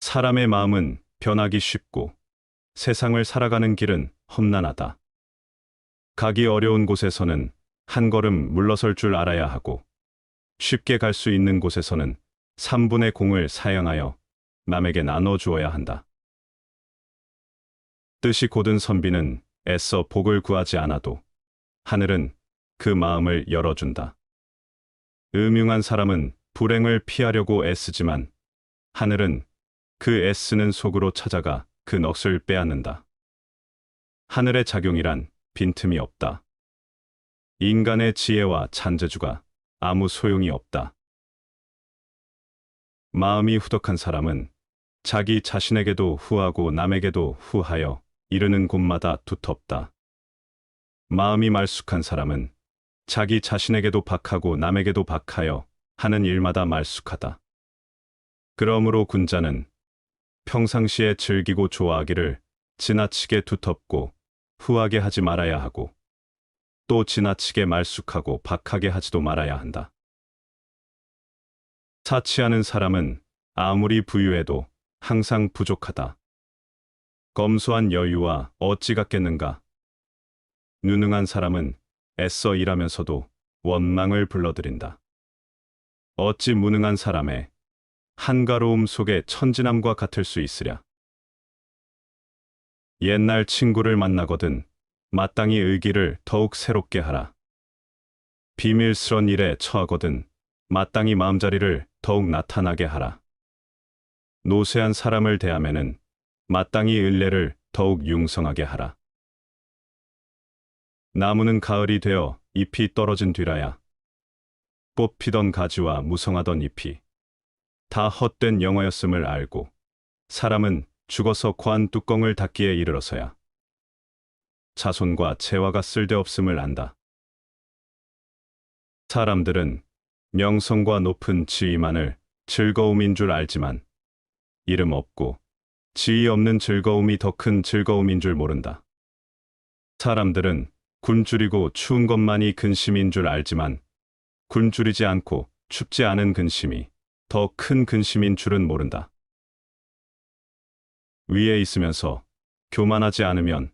사람의 마음은 변하기 쉽고 세상을 살아가는 길은 험난하다. 가기 어려운 곳에서는 한 걸음 물러설 줄 알아야 하고 쉽게 갈 수 있는 곳에서는 3분의 공을 사양하여 남에게 나눠 주어야 한다. 뜻이 곧은 선비는 애써 복을 구하지 않아도 하늘은 그 마음을 열어준다. 음흉한 사람은 불행을 피하려고 애쓰지만 하늘은 그 애쓰는 속으로 찾아가 그 넋을 빼앗는다. 하늘의 작용이란 빈틈이 없다. 인간의 지혜와 잔재주가 아무 소용이 없다. 마음이 후덕한 사람은 자기 자신에게도 후하고 남에게도 후하여 이르는 곳마다 두텁다. 마음이 말쑥한 사람은 자기 자신에게도 박하고 남에게도 박하여 하는 일마다 말쑥하다. 그러므로 군자는 평상시에 즐기고 좋아하기를 지나치게 두텁고 후하게 하지 말아야 하고 또 지나치게 말쑥하고 박하게 하지도 말아야 한다. 사치하는 사람은 아무리 부유해도 항상 부족하다. 검소한 여유와 어찌 같겠는가. 누능한 사람은 애써 일하면서도 원망을 불러들인다. 어찌 무능한 사람의 한가로움 속에 천진함과 같을 수 있으랴. 옛날 친구를 만나거든 마땅히 의기를 더욱 새롭게 하라. 비밀스런 일에 처하거든 마땅히 마음자리를 더욱 나타나게 하라. 노쇠한 사람을 대하면은 마땅히 을례를 더욱 융성하게 하라. 나무는 가을이 되어 잎이 떨어진 뒤라야 뽑히던 가지와 무성하던 잎이 다 헛된 영화였음을 알고 사람은 죽어서 관 뚜껑을 닫기에 이르러서야 자손과 재화가 쓸데없음을 안다. 사람들은 명성과 높은 지위만을 즐거움인 줄 알지만 이름 없고 지위 없는 즐거움이 더 큰 즐거움인 줄 모른다. 사람들은 굶주리고 추운 것만이 근심인 줄 알지만 굶주리지 않고 춥지 않은 근심이 더 큰 근심인 줄은 모른다. 위에 있으면서 교만하지 않으면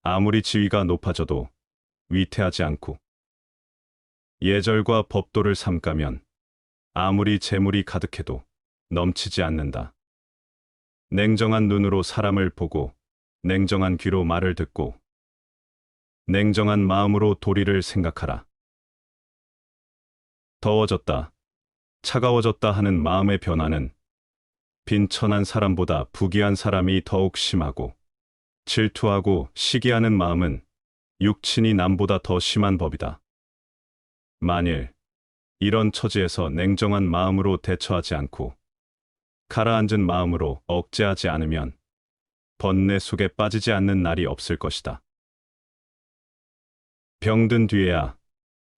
아무리 지위가 높아져도 위태하지 않고 예절과 법도를 삼가면 아무리 재물이 가득해도 넘치지 않는다. 냉정한 눈으로 사람을 보고 냉정한 귀로 말을 듣고 냉정한 마음으로 도리를 생각하라. 더워졌다, 차가워졌다 하는 마음의 변화는 빈천한 사람보다 부귀한 사람이 더욱 심하고 질투하고 시기하는 마음은 육친이 남보다 더 심한 법이다. 만일 이런 처지에서 냉정한 마음으로 대처하지 않고 가라앉은 마음으로 억제하지 않으면 번뇌 속에 빠지지 않는 날이 없을 것이다. 병든 뒤에야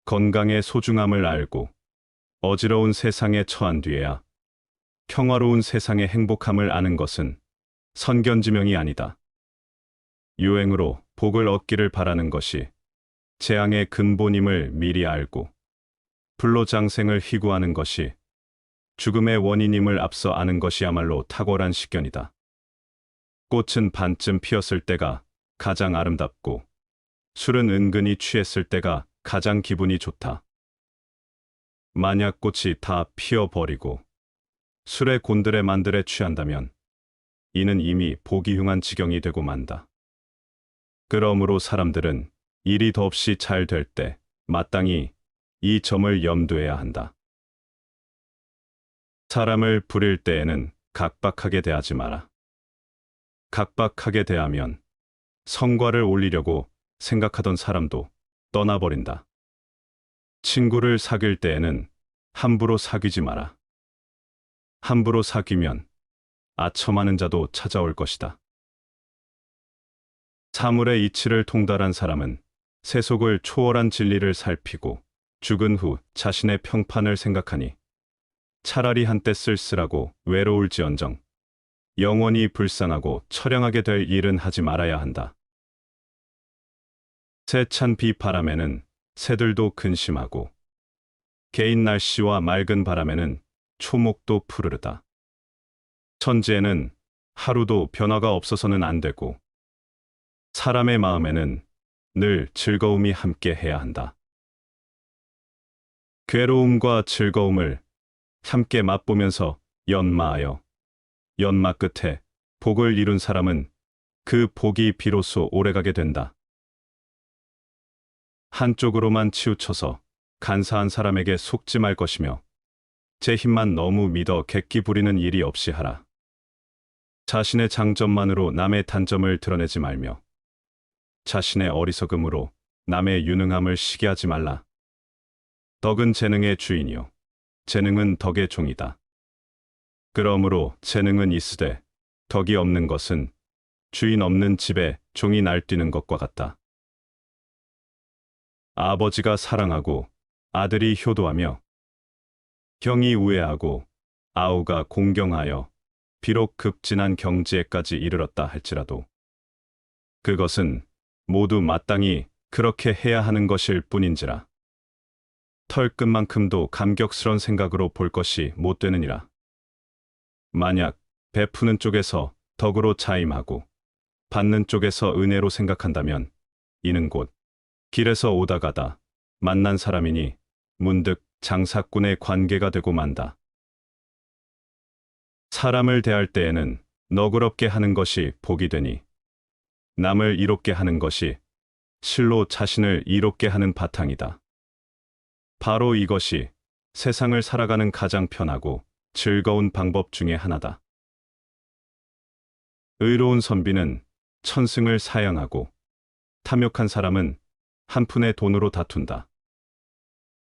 건강의 소중함을 알고 어지러운 세상에 처한 뒤에야 평화로운 세상의 행복함을 아는 것은 선견지명이 아니다. 유행으로 복을 얻기를 바라는 것이 재앙의 근본임을 미리 알고 불로장생을 희구하는 것이 죽음의 원인임을 앞서 아는 것이야말로 탁월한 식견이다. 꽃은 반쯤 피었을 때가 가장 아름답고 술은 은근히 취했을 때가 가장 기분이 좋다. 만약 꽃이 다 피어버리고 술의 곤드레 만들에 취한다면 이는 이미 보기 흉한 지경이 되고 만다. 그러므로 사람들은 일이 더없이 잘 될 때 마땅히 이 점을 염두해야 한다. 사람을 부릴 때에는 각박하게 대하지 마라. 각박하게 대하면 성과를 올리려고 생각하던 사람도 떠나버린다. 친구를 사귈 때에는 함부로 사귀지 마라. 함부로 사귀면 아첨하는 자도 찾아올 것이다. 사물의 이치를 통달한 사람은 세속을 초월한 진리를 살피고 죽은 후 자신의 평판을 생각하니 차라리 한때 쓸쓸하고 외로울지언정 영원히 불쌍하고 처량하게 될 일은 하지 말아야 한다. 세찬 비바람에는 새들도 근심하고 개인 날씨와 맑은 바람에는 초목도 푸르르다. 천지에는 하루도 변화가 없어서는 안 되고, 사람의 마음에는 늘 즐거움이 함께 해야 한다. 괴로움과 즐거움을 함께 맛보면서 연마하여 연마 끝에 복을 이룬 사람은 그 복이 비로소 오래가게 된다. 한쪽으로만 치우쳐서 간사한 사람에게 속지 말 것이며 제 힘만 너무 믿어 객기 부리는 일이 없이 하라. 자신의 장점만으로 남의 단점을 드러내지 말며 자신의 어리석음으로 남의 유능함을 시기하지 말라. 덕은 재능의 주인이요 재능은 덕의 종이다. 그러므로 재능은 있으되 덕이 없는 것은 주인 없는 집에 종이 날뛰는 것과 같다. 아버지가 사랑하고 아들이 효도하며 형이 우애하고 아우가 공경하여 비록 급진한 경지에까지 이르렀다 할지라도 그것은 모두 마땅히 그렇게 해야 하는 것일 뿐인지라. 털끝만큼도 감격스런 생각으로 볼 것이 못 되느니라. 만약 베푸는 쪽에서 덕으로 자임하고 받는 쪽에서 은혜로 생각한다면 이는 곧 길에서 오다 가다 만난 사람이니 문득 장사꾼의 관계가 되고 만다. 사람을 대할 때에는 너그럽게 하는 것이 복이 되니 남을 이롭게 하는 것이 실로 자신을 이롭게 하는 바탕이다. 바로 이것이 세상을 살아가는 가장 편하고 즐거운 방법 중에 하나다. 의로운 선비는 천승을 사양하고 탐욕한 사람은 한 푼의 돈으로 다툰다.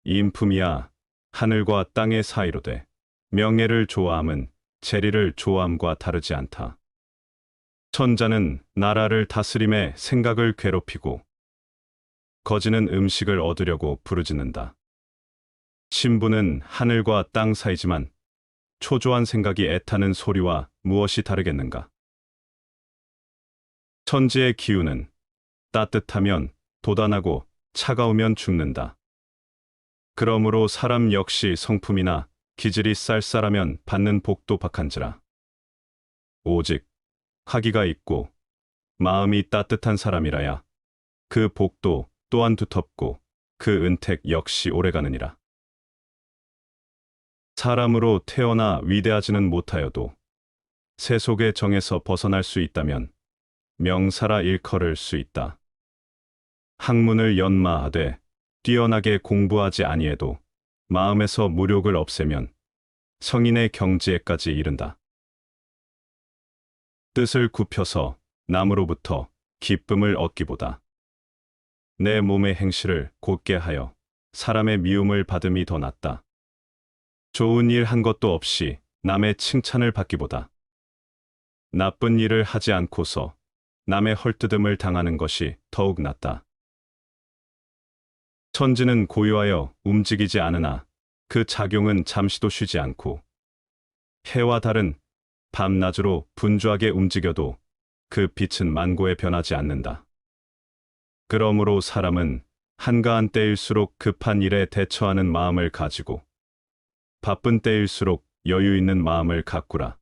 인품이야 하늘과 땅의 사이로 돼 명예를 좋아함은 재리를 좋아함과 다르지 않다. 천자는 나라를 다스림에 생각을 괴롭히고 거지는 음식을 얻으려고 부르짖는다. 신부는 하늘과 땅 사이지만 초조한 생각이 애타는 소리와 무엇이 다르겠는가. 천지의 기운은 따뜻하면 도단하고 차가우면 죽는다. 그러므로 사람 역시 성품이나 기질이 쌀쌀하면 받는 복도 박한지라. 오직 화기가 있고 마음이 따뜻한 사람이라야 그 복도 또한 두텁고 그 은택 역시 오래가느니라. 사람으로 태어나 위대하지는 못하여도 세속의 정에서 벗어날 수 있다면 명사라 일컬을 수 있다. 학문을 연마하되 뛰어나게 공부하지 아니해도 마음에서 무력을 없애면 성인의 경지에까지 이른다. 뜻을 굽혀서 남으로부터 기쁨을 얻기보다 내 몸의 행실을 곧게 하여 사람의 미움을 받음이 더 낫다. 좋은 일 한 것도 없이 남의 칭찬을 받기보다 나쁜 일을 하지 않고서 남의 헐뜯음을 당하는 것이 더욱 낫다. 천지는 고요하여 움직이지 않으나 그 작용은 잠시도 쉬지 않고 해와 달은 밤낮으로 분주하게 움직여도 그 빛은 만고에 변하지 않는다. 그러므로 사람은 한가한 때일수록 급한 일에 대처하는 마음을 가지고 바쁜 때일수록 여유 있는 마음을 가꾸라.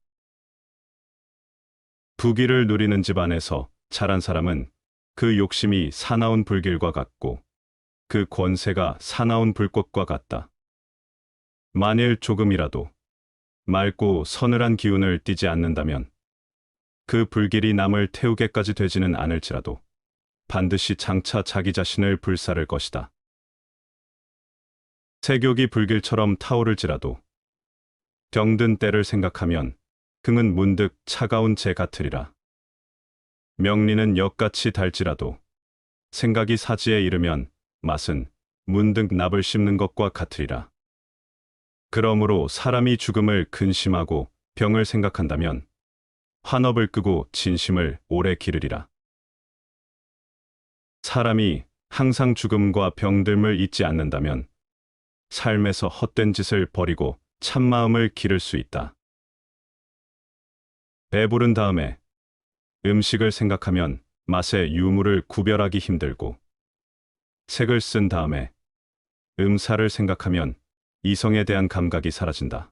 부귀를 누리는 집안에서 자란 사람은 그 욕심이 사나운 불길과 같고 그 권세가 사나운 불꽃과 같다. 만일 조금이라도 맑고 서늘한 기운을 띠지 않는다면 그 불길이 남을 태우게까지 되지는 않을지라도 반드시 장차 자기 자신을 불사를 것이다. 세욕이 불길처럼 타오를지라도 병든 때를 생각하면 긍은 문득 차가운 재 같으리라. 명리는 역같이 달지라도 생각이 사지에 이르면 맛은 문득 납을 씹는 것과 같으리라. 그러므로 사람이 죽음을 근심하고 병을 생각한다면 환업을 끄고 진심을 오래 기르리라. 사람이 항상 죽음과 병듦을 잊지 않는다면 삶에서 헛된 짓을 버리고 참마음을 기를 수 있다. 배부른 다음에 음식을 생각하면 맛의 유무를 구별하기 힘들고 색을 쓴 다음에 음사를 생각하면 이성에 대한 감각이 사라진다.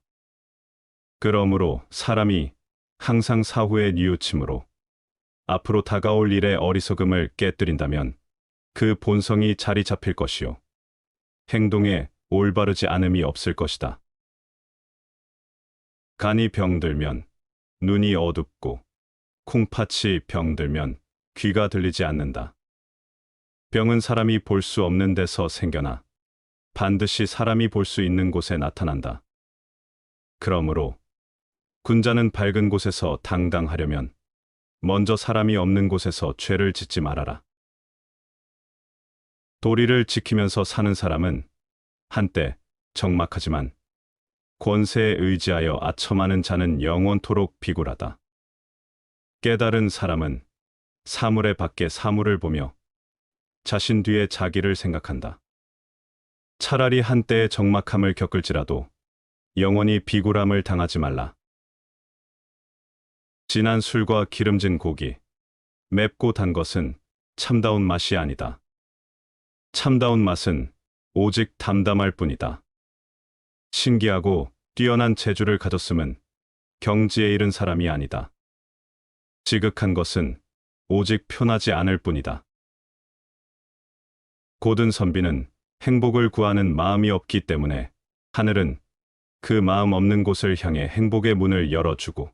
그러므로 사람이 항상 사후에 뉘우침으로 앞으로 다가올 일의 어리석음을 깨뜨린다면 그 본성이 자리 잡힐 것이요. 행동에 올바르지 않음이 없을 것이다. 간이 병들면 눈이 어둡고 콩팥이 병들면 귀가 들리지 않는다. 병은 사람이 볼 수 없는 데서 생겨나 반드시 사람이 볼 수 있는 곳에 나타난다. 그러므로 군자는 밝은 곳에서 당당하려면 먼저 사람이 없는 곳에서 죄를 짓지 말아라. 도리를 지키면서 사는 사람은 한때 적막하지만 권세에 의지하여 아첨하는 자는 영원토록 비굴하다. 깨달은 사람은 사물의 밖에 사물을 보며 자신 뒤에 자기를 생각한다. 차라리 한때의 적막함을 겪을지라도 영원히 비굴함을 당하지 말라. 진한 술과 기름진 고기, 맵고 단 것은 참다운 맛이 아니다. 참다운 맛은 오직 담담할 뿐이다. 신기하고 뛰어난 재주를 가졌음은 경지에 이른 사람이 아니다. 지극한 것은 오직 편하지 않을 뿐이다. 고든 선비는 행복을 구하는 마음이 없기 때문에 하늘은 그 마음 없는 곳을 향해 행복의 문을 열어주고,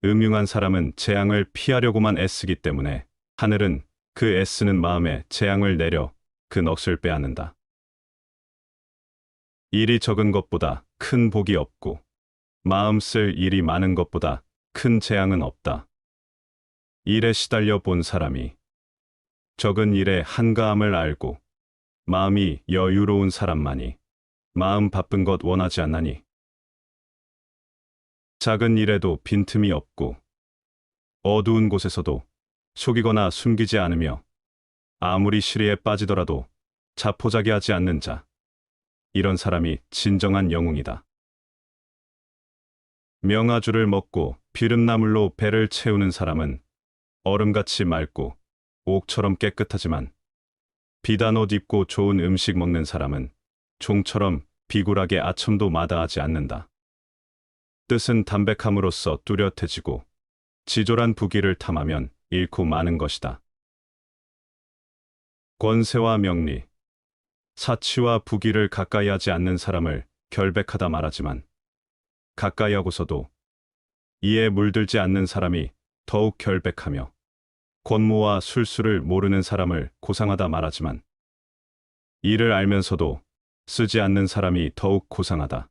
음흉한 사람은 재앙을 피하려고만 애쓰기 때문에 하늘은 그 애쓰는 마음에 재앙을 내려 그 넋을 빼앗는다. 일이 적은 것보다 큰 복이 없고 마음 쓸 일이 많은 것보다 큰 재앙은 없다. 일에 시달려 본 사람이 적은 일의 한가함을 알고 마음이 여유로운 사람만이 마음 바쁜 것 원하지 않나니. 작은 일에도 빈틈이 없고 어두운 곳에서도 속이거나 숨기지 않으며 아무리 시리에 빠지더라도 자포자기하지 않는 자, 이런 사람이 진정한 영웅이다. 명아주를 먹고 비름나물로 배를 채우는 사람은 얼음같이 맑고 옥처럼 깨끗하지만, 비단 옷 입고 좋은 음식 먹는 사람은 종처럼 비굴하게 아첨도 마다하지 않는다. 뜻은 담백함으로써 뚜렷해지고 지졸한 부귀를 탐하면 잃고 마는 것이다. 권세와 명리, 사치와 부귀를 가까이 하지 않는 사람을 결백하다 말하지만, 가까이 하고서도 이에 물들지 않는 사람이 더욱 결백하며, 권모와 술수를 모르는 사람을 고상하다 말하지만, 이를 알면서도 쓰지 않는 사람이 더욱 고상하다.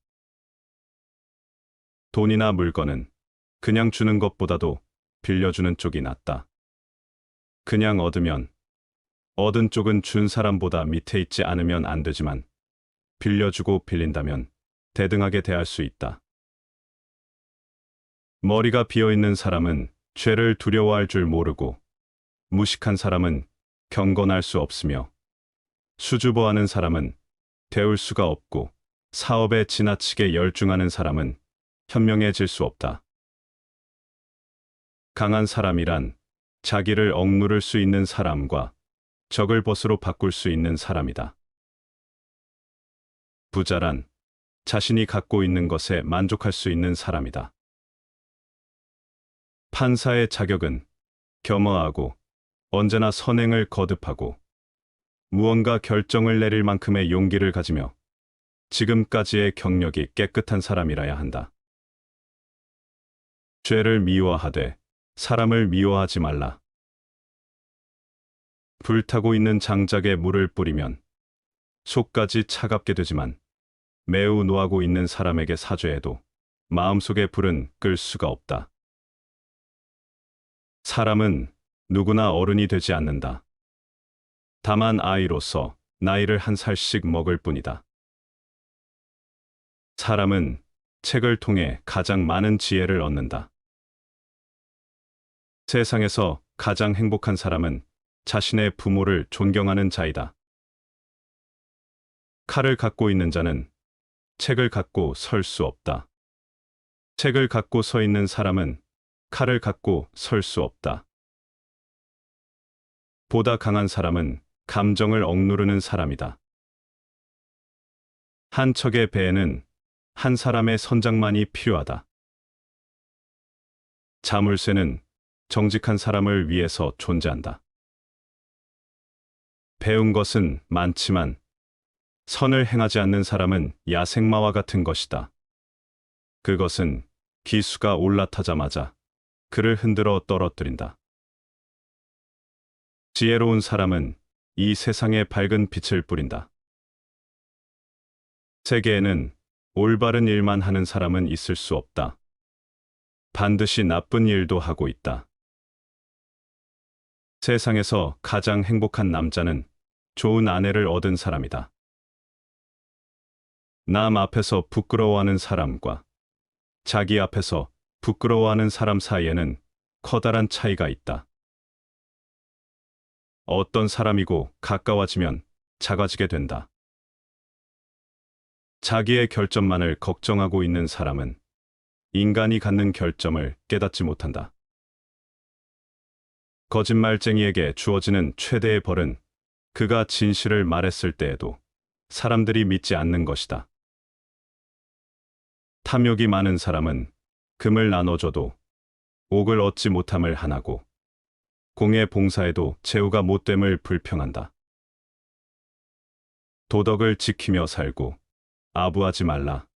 돈이나 물건은 그냥 주는 것보다도 빌려주는 쪽이 낫다. 그냥 얻으면 얻은 쪽은 준 사람보다 밑에 있지 않으면 안 되지만, 빌려주고 빌린다면 대등하게 대할 수 있다. 머리가 비어있는 사람은 죄를 두려워할 줄 모르고, 무식한 사람은 경건할 수 없으며, 수줍어하는 사람은 배울 수가 없고, 사업에 지나치게 열중하는 사람은 현명해질 수 없다. 강한 사람이란 자기를 억누를 수 있는 사람과 적을 벗으로 바꿀 수 있는 사람이다. 부자란 자신이 갖고 있는 것에 만족할 수 있는 사람이다. 판사의 자격은 겸허하고 언제나 선행을 거듭하고 무언가 결정을 내릴 만큼의 용기를 가지며 지금까지의 경력이 깨끗한 사람이라야 한다. 죄를 미워하되 사람을 미워하지 말라. 불타고 있는 장작에 물을 뿌리면 속까지 차갑게 되지만, 매우 노하고 있는 사람에게 사죄해도 마음속의 불은 끌 수가 없다. 사람은 누구나 어른이 되지 않는다. 다만 아이로서 나이를 한 살씩 먹을 뿐이다. 사람은 책을 통해 가장 많은 지혜를 얻는다. 세상에서 가장 행복한 사람은 자신의 부모를 존경하는 자이다. 칼을 갖고 있는 자는 책을 갖고 설 수 없다. 책을 갖고 서 있는 사람은 칼을 갖고 설 수 없다. 보다 강한 사람은 감정을 억누르는 사람이다. 한 척의 배에는 한 사람의 선장만이 필요하다. 자물쇠는 정직한 사람을 위해서 존재한다. 배운 것은 많지만 선을 행하지 않는 사람은 야생마와 같은 것이다. 그것은 기수가 올라타자마자 그를 흔들어 떨어뜨린다. 지혜로운 사람은 이 세상에 밝은 빛을 뿌린다. 세계에는 올바른 일만 하는 사람은 있을 수 없다. 반드시 나쁜 일도 하고 있다. 세상에서 가장 행복한 남자는 좋은 아내를 얻은 사람이다. 남 앞에서 부끄러워하는 사람과 자기 앞에서 부끄러워하는 사람 사이에는 커다란 차이가 있다. 어떤 사람이고 가까워지면 작아지게 된다. 자기의 결점만을 걱정하고 있는 사람은 인간이 갖는 결점을 깨닫지 못한다. 거짓말쟁이에게 주어지는 최대의 벌은 그가 진실을 말했을 때에도 사람들이 믿지 않는 것이다. 탐욕이 많은 사람은 금을 나눠줘도 옥을 얻지 못함을 한하고 공의 봉사에도 제후가 못됨을 불평한다. 도덕을 지키며 살고 아부하지 말라.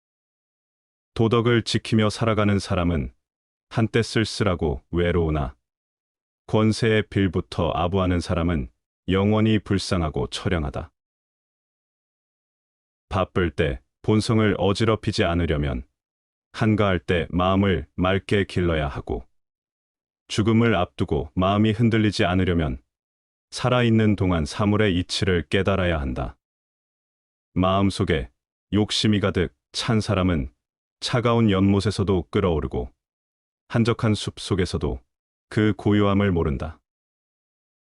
도덕을 지키며 살아가는 사람은 한때 쓸쓸하고 외로우나 권세의 빌부터 아부하는 사람은 영원히 불쌍하고 처량하다. 바쁠 때 본성을 어지럽히지 않으려면 한가할 때 마음을 맑게 길러야 하고 죽음을 앞두고 마음이 흔들리지 않으려면 살아있는 동안 사물의 이치를 깨달아야 한다. 마음속에 욕심이 가득 찬 사람은 차가운 연못에서도 끓어오르고 한적한 숲 속에서도 그 고요함을 모른다.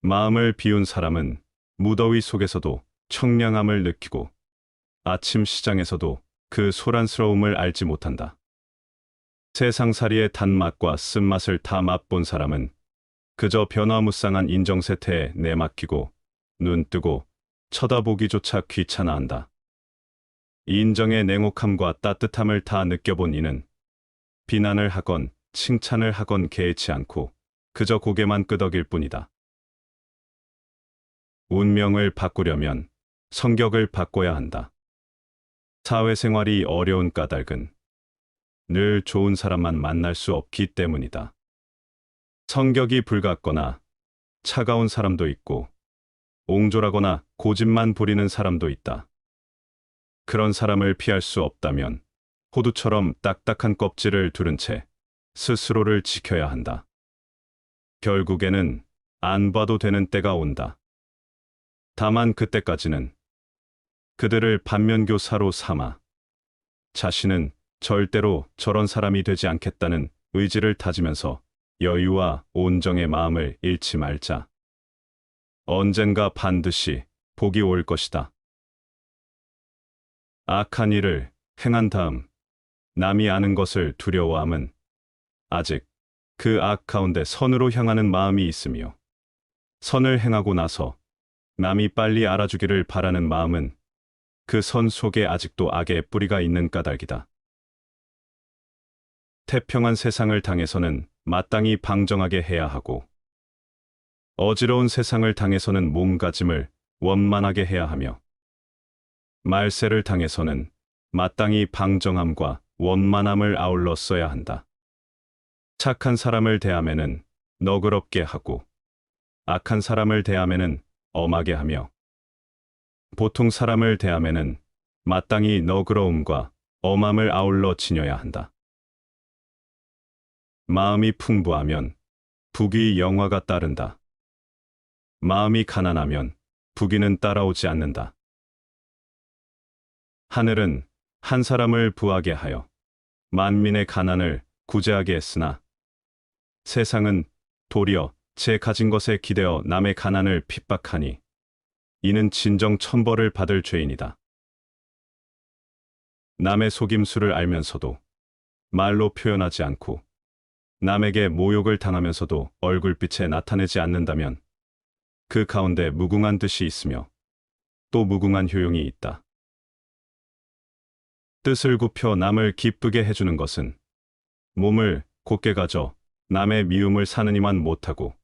마음을 비운 사람은 무더위 속에서도 청량함을 느끼고 아침 시장에서도 그 소란스러움을 알지 못한다. 세상살이의 단맛과 쓴맛을 다 맛본 사람은 그저 변화무쌍한 인정세태에 내맡기고 눈뜨고 쳐다보기조차 귀찮아한다. 인정의 냉혹함과 따뜻함을 다 느껴본 이는 비난을 하건 칭찬을 하건 개의치 않고 그저 고개만 끄덕일 뿐이다. 운명을 바꾸려면 성격을 바꿔야 한다. 사회생활이 어려운 까닭은 늘 좋은 사람만 만날 수 없기 때문이다. 성격이 불같거나 차가운 사람도 있고 옹졸하거나 고집만 부리는 사람도 있다. 그런 사람을 피할 수 없다면 호두처럼 딱딱한 껍질을 두른 채 스스로를 지켜야 한다. 결국에는 안 봐도 되는 때가 온다. 다만 그때까지는 그들을 반면교사로 삼아 자신은 절대로 저런 사람이 되지 않겠다는 의지를 다지면서 여유와 온정의 마음을 잃지 말자. 언젠가 반드시 복이 올 것이다. 악한 일을 행한 다음 남이 아는 것을 두려워함은 아직 그 악 가운데 선으로 향하는 마음이 있으며 선을 행하고 나서 남이 빨리 알아주기를 바라는 마음은 그 선 속에 아직도 악의 뿌리가 있는 까닭이다. 태평한 세상을 당해서는 마땅히 방정하게 해야 하고 어지러운 세상을 당해서는 몸가짐을 원만하게 해야 하며 말세를 당해서는 마땅히 방정함과 원만함을 아울러 써야 한다. 착한 사람을 대하면은 너그럽게 하고 악한 사람을 대하면은 엄하게 하며 보통 사람을 대하면은 마땅히 너그러움과 엄함을 아울러 지녀야 한다. 마음이 풍부하면 부귀 영화가 따른다. 마음이 가난하면 부귀는 따라오지 않는다. 하늘은 한 사람을 부하게 하여 만민의 가난을 구제하게 했으나 세상은 도리어 제 가진 것에 기대어 남의 가난을 핍박하니 이는 진정 천벌을 받을 죄인이다. 남의 속임수를 알면서도 말로 표현하지 않고 남에게 모욕을 당하면서도 얼굴빛에 나타내지 않는다면 그 가운데 무궁한 뜻이 있으며 또 무궁한 효용이 있다. 뜻을 굽혀 남을 기쁘게 해주는 것은 몸을 곧게 가져 남의 미움을 사느니만 못하고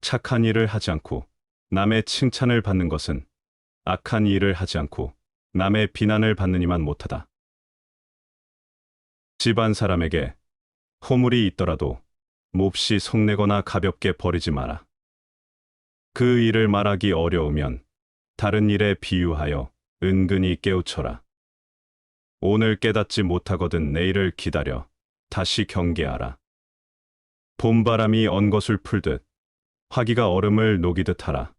착한 일을 하지 않고 남의 칭찬을 받는 것은 악한 일을 하지 않고 남의 비난을 받느니만 못하다. 집안 사람에게 허물이 있더라도 몹시 속내거나 가볍게 버리지 마라. 그 일을 말하기 어려우면 다른 일에 비유하여 은근히 깨우쳐라. 오늘 깨닫지 못하거든 내일을 기다려 다시 경계하라. 봄바람이 언것을 풀듯 화기가 얼음을 녹이듯 하라.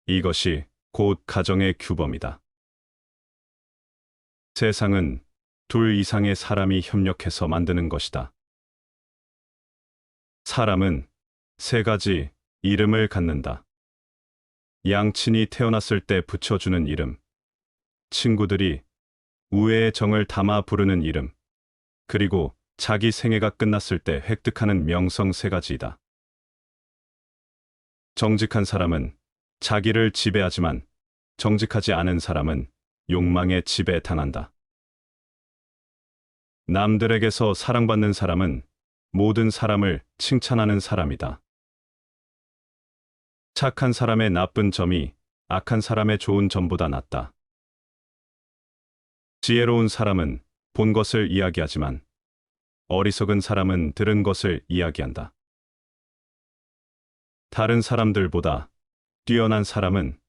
이것이 곧 가정의 규범이다. 세상은 둘 이상의 사람이 협력해서 만드는 것이다. 사람은 세 가지 이름을 갖는다. 양친이 태어났을 때 붙여주는 이름, 친구들이 우애의 정을 담아 부르는 이름, 그리고 자기 생애가 끝났을 때 획득하는 명성 세 가지이다. 정직한 사람은 자기를 지배하지만 정직하지 않은 사람은 욕망에 지배당한다. 남들에게서 사랑받는 사람은 모든 사람을 칭찬하는 사람이다. 착한 사람의 나쁜 점이 악한 사람의 좋은 점보다 낫다. 지혜로운 사람은 본 것을 이야기하지만 어리석은 사람은 들은 것을 이야기한다. 다른 사람들보다 뛰어난 사람은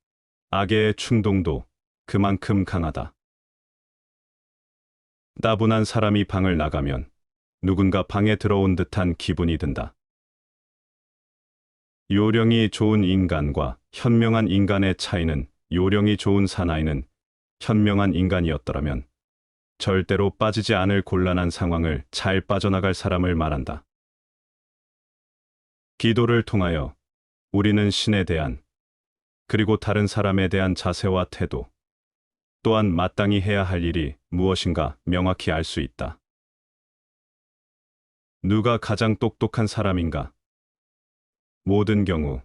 악의 충동도 그만큼 강하다. 따분한 사람이 방을 나가면 누군가 방에 들어온 듯한 기분이 든다. 요령이 좋은 인간과 현명한 인간의 차이는 요령이 좋은 사나이는 현명한 인간이었더라면 절대로 빠지지 않을 곤란한 상황을 잘 빠져나갈 사람을 말한다. 기도를 통하여 우리는 신에 대한 그리고 다른 사람에 대한 자세와 태도, 또한 마땅히 해야 할 일이 무엇인가 명확히 알 수 있다. 누가 가장 똑똑한 사람인가? 모든 경우,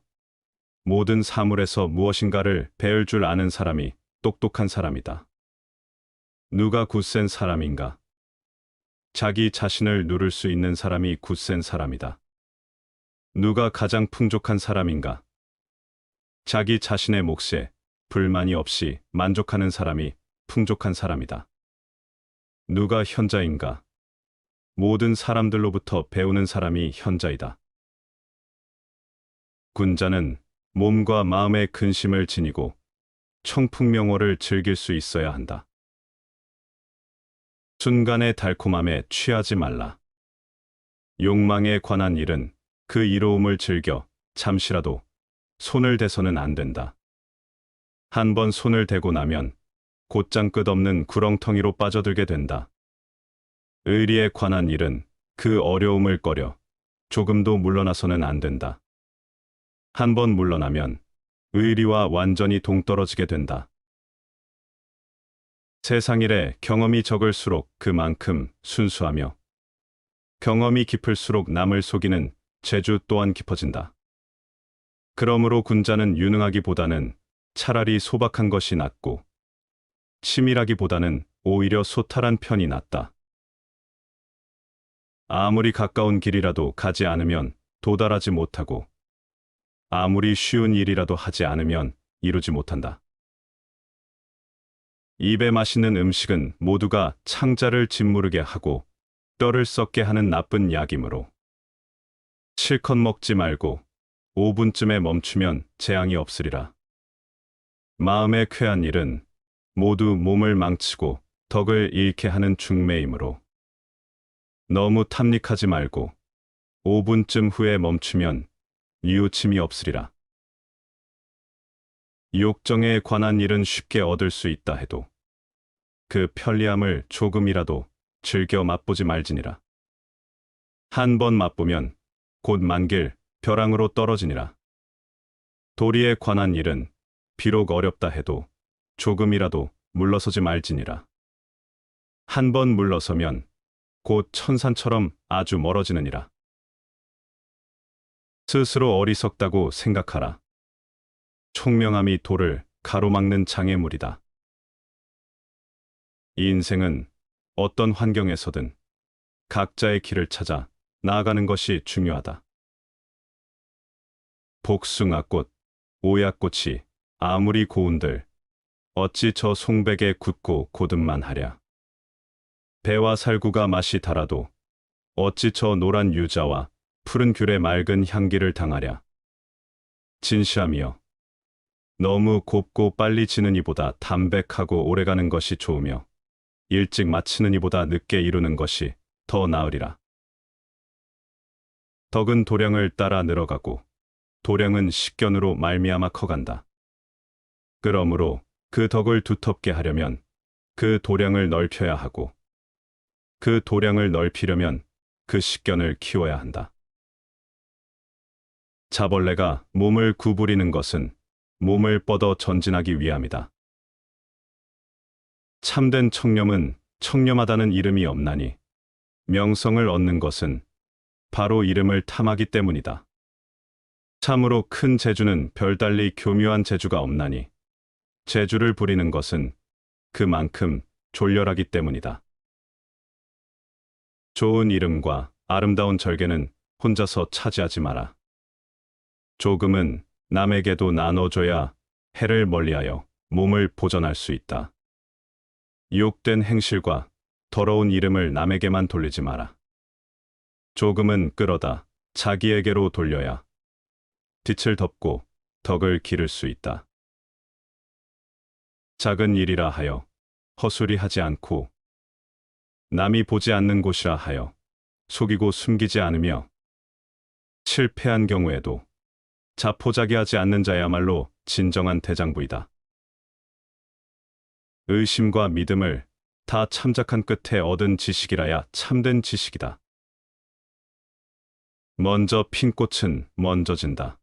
모든 사물에서 무엇인가를 배울 줄 아는 사람이 똑똑한 사람이다. 누가 굳센 사람인가? 자기 자신을 누를 수 있는 사람이 굳센 사람이다. 누가 가장 풍족한 사람인가? 자기 자신의 몫에 불만이 없이 만족하는 사람이 풍족한 사람이다. 누가 현자인가? 모든 사람들로부터 배우는 사람이 현자이다. 군자는 몸과 마음의 근심을 지니고 청풍명호를 즐길 수 있어야 한다. 순간의 달콤함에 취하지 말라. 욕망에 관한 일은 그 이로움을 즐겨 잠시라도 손을 대서는 안 된다. 한 번 손을 대고 나면 곧장 끝없는 구렁텅이로 빠져들게 된다. 의리에 관한 일은 그 어려움을 꺼려 조금도 물러나서는 안 된다. 한 번 물러나면 의리와 완전히 동떨어지게 된다. 세상 일에 경험이 적을수록 그만큼 순수하며 경험이 깊을수록 남을 속이는 재주 또한 깊어진다. 그러므로 군자는 유능하기보다는 차라리 소박한 것이 낫고 치밀하기보다는 오히려 소탈한 편이 낫다. 아무리 가까운 길이라도 가지 않으면 도달하지 못하고 아무리 쉬운 일이라도 하지 않으면 이루지 못한다. 입에 맛있는 음식은 모두가 창자를 짓무르게 하고 뼈를 썩게 하는 나쁜 약이므로 실컷 먹지 말고 5분쯤에 멈추면 재앙이 없으리라. 마음에 쾌한 일은 모두 몸을 망치고 덕을 잃게 하는 중매이므로 너무 탐닉하지 말고 5분쯤 후에 멈추면 뉘우침이 없으리라. 욕정에 관한 일은 쉽게 얻을 수 있다 해도 그 편리함을 조금이라도 즐겨 맛보지 말지니라. 한 번 맛보면 곧 만길 벼랑으로 떨어지니라. 도리에 관한 일은 비록 어렵다 해도 조금이라도 물러서지 말지니라. 한 번 물러서면 곧 천산처럼 아주 멀어지느니라. 스스로 어리석다고 생각하라. 총명함이 돌을 가로막는 장애물이다. 이 인생은 어떤 환경에서든 각자의 길을 찾아 나아가는 것이 중요하다. 복숭아꽃, 오약꽃이 아무리 고운들 어찌 저 송백에 굳고 고든만 하랴. 배와 살구가 맛이 달아도 어찌 저 노란 유자와 푸른 귤의 맑은 향기를 당하랴. 진시함이여, 너무 곱고 빨리 지는 이보다 담백하고 오래가는 것이 좋으며 일찍 마치는 이보다 늦게 이루는 것이 더 나으리라. 덕은 도량을 따라 늘어가고 도량은 식견으로 말미암아 커간다. 그러므로 그 덕을 두텁게 하려면 그 도량을 넓혀야 하고 그 도량을 넓히려면 그 식견을 키워야 한다. 자벌레가 몸을 구부리는 것은 몸을 뻗어 전진하기 위함이다. 참된 청렴은 청렴하다는 이름이 없나니 명성을 얻는 것은 바로 이름을 탐하기 때문이다. 참으로 큰 재주는 별달리 교묘한 재주가 없나니 재주를 부리는 것은 그만큼 졸렬하기 때문이다. 좋은 이름과 아름다운 절개는 혼자서 차지하지 마라. 조금은 남에게도 나눠줘야 해를 멀리하여 몸을 보전할 수 있다. 유혹된 행실과 더러운 이름을 남에게만 돌리지 마라. 조금은 끌어다 자기에게로 돌려야 빛을 덮고 덕을 기를 수 있다. 작은 일이라 하여 허술히 하지 않고 남이 보지 않는 곳이라 하여 속이고 숨기지 않으며 실패한 경우에도 자포자기하지 않는 자야말로 진정한 대장부이다. 의심과 믿음을 다 참작한 끝에 얻은 지식이라야 참된 지식이다. 먼저 핀 꽃은 먼저 진다.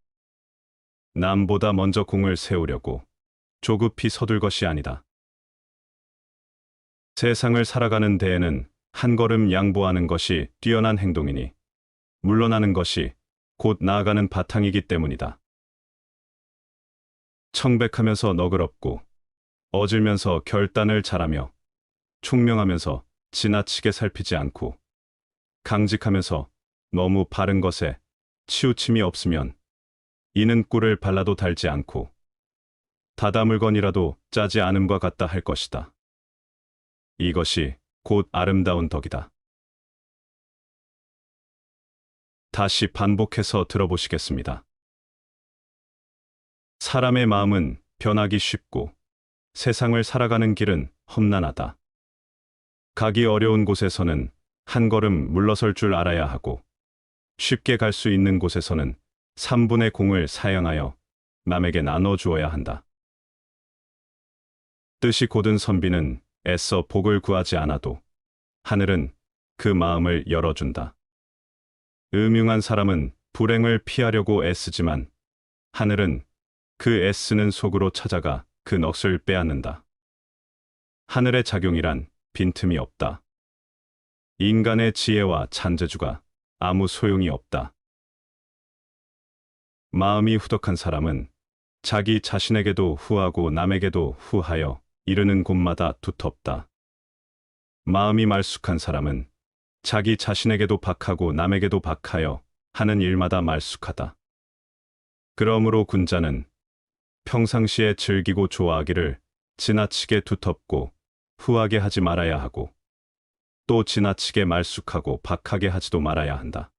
남보다 먼저 공을 세우려고 조급히 서둘 것이 아니다. 세상을 살아가는 데에는 한 걸음 양보하는 것이 뛰어난 행동이니 물러나는 것이 곧 나아가는 바탕이기 때문이다. 청백하면서 너그럽고 어질면서 결단을 잘하며 총명하면서 지나치게 살피지 않고 강직하면서 너무 바른 것에 치우침이 없으면 이는 꿀을 발라도 달지 않고 다다 물건이라도 짜지 않음과 같다 할 것이다. 이것이 곧 아름다운 덕이다. 다시 반복해서 들어보시겠습니다. 사람의 마음은 변하기 쉽고 세상을 살아가는 길은 험난하다. 가기 어려운 곳에서는 한 걸음 물러설 줄 알아야 하고 쉽게 갈 수 있는 곳에서는 3분의 공을 사양하여 남에게 나눠 주어야 한다. 뜻이 곧은 선비는 애써 복을 구하지 않아도 하늘은 그 마음을 열어준다. 음흉한 사람은 불행을 피하려고 애쓰지만 하늘은 그 애쓰는 속으로 찾아가 그 넋을 빼앗는다. 하늘의 작용이란 빈틈이 없다. 인간의 지혜와 잔재주가 아무 소용이 없다. 마음이 후덕한 사람은 자기 자신에게도 후하고 남에게도 후하여 이르는 곳마다 두텁다. 마음이 말쑥한 사람은 자기 자신에게도 박하고 남에게도 박하여 하는 일마다 말쑥하다. 그러므로 군자는 평상시에 즐기고 좋아하기를 지나치게 두텁고 후하게 하지 말아야 하고 또 지나치게 말쑥하고 박하게 하지도 말아야 한다.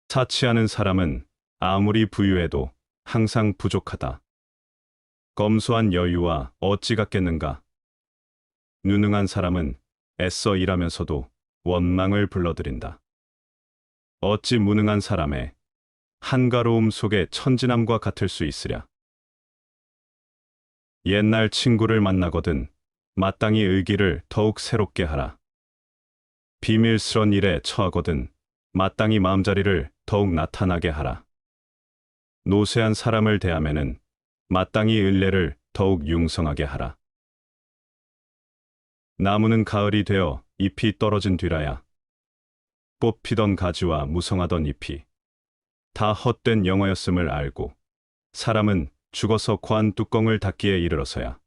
사치하는 사람은 아무리 부유해도 항상 부족하다. 검소한 여유와 어찌 같겠는가. 누능한 사람은 애써 일하면서도 원망을 불러들인다. 어찌 무능한 사람의 한가로움 속에 천진함과 같을 수 있으랴. 옛날 친구를 만나거든 마땅히 의기를 더욱 새롭게 하라. 비밀스런 일에 처하거든 마땅히 마음자리를 더욱 나타나게 하라. 노쇠한 사람을 대하면은 마땅히 을례를 더욱 융성하게 하라. 나무는 가을이 되어 잎이 떨어진 뒤라야 뽑히던 가지와 무성하던 잎이 다 헛된 영화였음을 알고 사람은 죽어서 관 뚜껑을 닫기에 이르러서야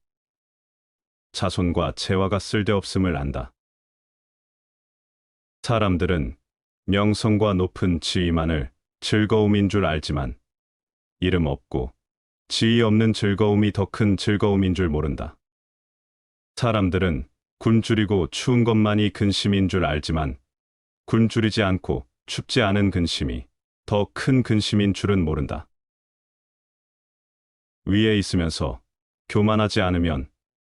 자손과 재화가 쓸데없음을 안다. 사람들은 명성과 높은 지위만을 즐거움인 줄 알지만 이름 없고 지위 없는 즐거움이 더 큰 즐거움인 줄 모른다. 사람들은 굶주리고 추운 것만이 근심인 줄 알지만 굶주리지 않고 춥지 않은 근심이 더 큰 근심인 줄은 모른다. 위에 있으면서 교만하지 않으면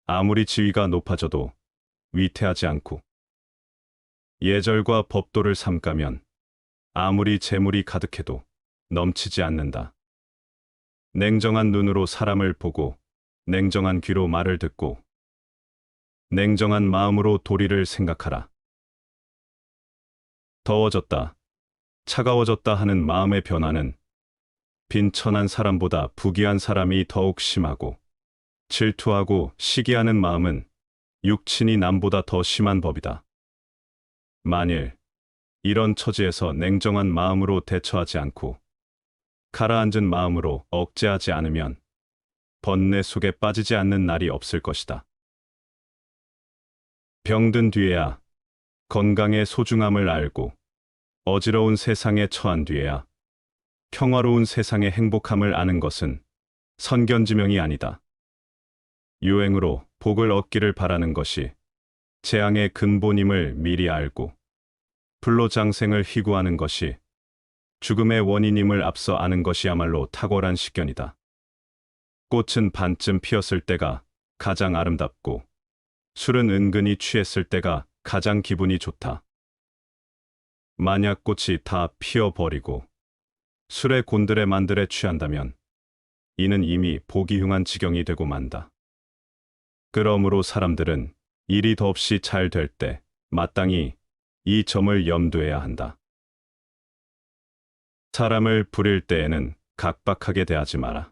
아무리 지위가 높아져도 위태하지 않고, 예절과 법도를 삼가면 아무리 재물이 가득해도 넘치지 않는다. 냉정한 눈으로 사람을 보고 냉정한 귀로 말을 듣고 냉정한 마음으로 도리를 생각하라. 더워졌다, 차가워졌다 하는 마음의 변화는 빈천한 사람보다 부귀한 사람이 더욱 심하고, 질투하고 시기하는 마음은 육친이 남보다 더 심한 법이다. 만일 이런 처지에서 냉정한 마음으로 대처하지 않고 가라앉은 마음으로 억제하지 않으면 번뇌 속에 빠지지 않는 날이 없을 것이다. 병든 뒤에야 건강의 소중함을 알고, 어지러운 세상에 처한 뒤에야 평화로운 세상의 행복함을 아는 것은 선견지명이 아니다. 유행으로 복을 얻기를 바라는 것이 재앙의 근본임을 미리 알고, 불로장생을 희구하는 것이 죽음의 원인임을 앞서 아는 것이야말로 탁월한 식견이다. 꽃은 반쯤 피었을 때가 가장 아름답고, 술은 은근히 취했을 때가 가장 기분이 좋다. 만약 꽃이 다 피어버리고 술의 곤드레 만들에 취한다면 이는 이미 보기 흉한 지경이 되고 만다. 그러므로 사람들은 일이 더없이 잘 될 때 마땅히 이 점을 염두해야 한다. 사람을 부릴 때에는 각박하게 대하지 마라.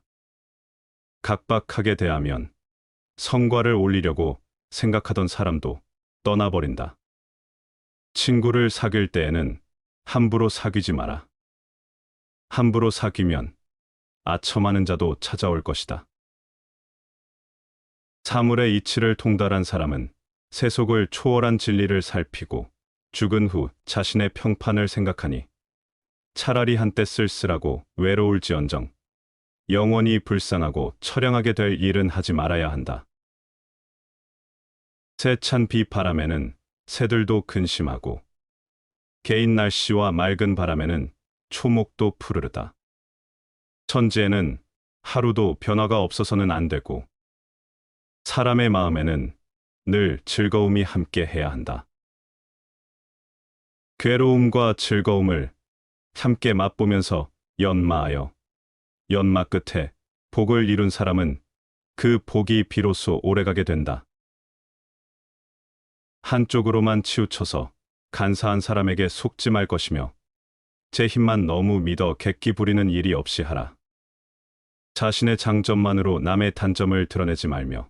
각박하게 대하면 성과를 올리려고 생각하던 사람도 떠나버린다. 친구를 사귈 때에는 함부로 사귀지 마라. 함부로 사귀면 아첨하는 자도 찾아올 것이다. 사물의 이치를 통달한 사람은 세속을 초월한 진리를 살피고 죽은 후 자신의 평판을 생각하니 차라리 한때 쓸쓸하고 외로울지언정 영원히 불쌍하고 처량하게 될 일은 하지 말아야 한다. 세찬 비바람에는 새들도 근심하고, 개인 날씨와 맑은 바람에는 초목도 푸르르다. 천지에는 하루도 변화가 없어서는 안 되고, 사람의 마음에는 늘 즐거움이 함께 해야 한다. 괴로움과 즐거움을 함께 맛보면서 연마하여 연마 끝에 복을 이룬 사람은 그 복이 비로소 오래가게 된다. 한쪽으로만 치우쳐서 간사한 사람에게 속지 말 것이며, 제 힘만 너무 믿어 객기 부리는 일이 없이 하라. 자신의 장점만으로 남의 단점을 드러내지 말며,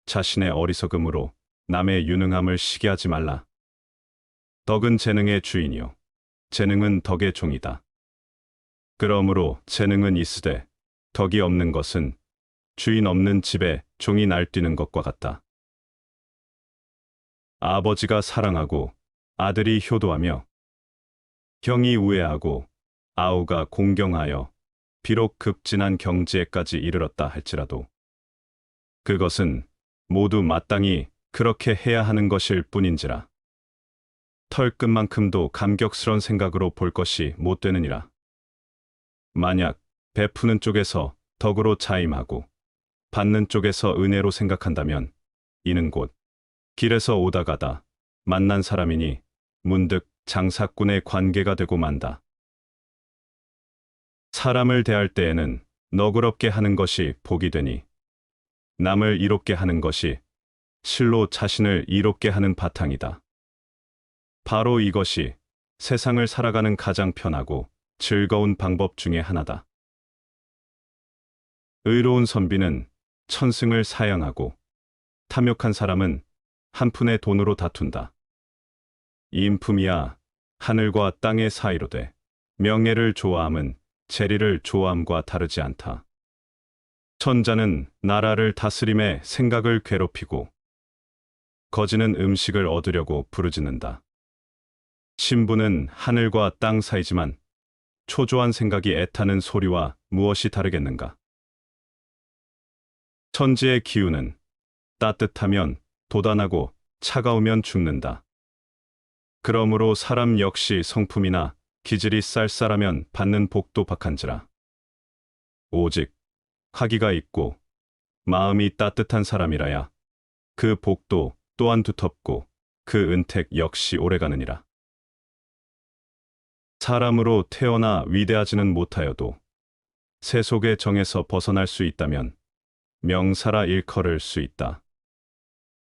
자신의 어리석음으로 남의 유능함을 시기하지 말라. 덕은 재능의 주인이요 재능은 덕의 종이다. 그러므로 재능은 있으되 덕이 없는 것은 주인 없는 집에 종이 날뛰는 것과 같다. 아버지가 사랑하고 아들이 효도하며, 형이 우애하고 아우가 공경하여 비록 급진한 경지에까지 이르렀다 할지라도 그것은 모두 마땅히 그렇게 해야 하는 것일 뿐인지라. 털끝만큼도 감격스러운 생각으로 볼 것이 못 되느니라. 만약 베푸는 쪽에서 덕으로 자임하고 받는 쪽에서 은혜로 생각한다면 이는 곧 길에서 오다 가다 만난 사람이니 문득 장사꾼의 관계가 되고 만다. 사람을 대할 때에는 너그럽게 하는 것이 복이 되니 남을 이롭게 하는 것이 실로 자신을 이롭게 하는 바탕이다. 바로 이것이 세상을 살아가는 가장 편하고 즐거운 방법 중에 하나다. 의로운 선비는 천승을 사양하고 탐욕한 사람은 한 푼의 돈으로 다툰다. 인품이야 하늘과 땅의 사이로 돼 명예를 좋아함은 재리를 좋아함과 다르지 않다. 천자는 나라를 다스림에 생각을 괴롭히고 거지는 음식을 얻으려고 부르짖는다. 신부는 하늘과 땅 사이지만 초조한 생각이 애타는 소리와 무엇이 다르겠는가? 천지의 기운은 따뜻하면 도단하고 차가우면 죽는다. 그러므로 사람 역시 성품이나 기질이 쌀쌀하면 받는 복도 박한지라. 오직 화기가 있고 마음이 따뜻한 사람이라야 그 복도 또한 두텁고 그 은택 역시 오래가느니라. 사람으로 태어나 위대하지는 못하여도 세속의 정에서 벗어날 수 있다면 명사라 일컬을 수 있다.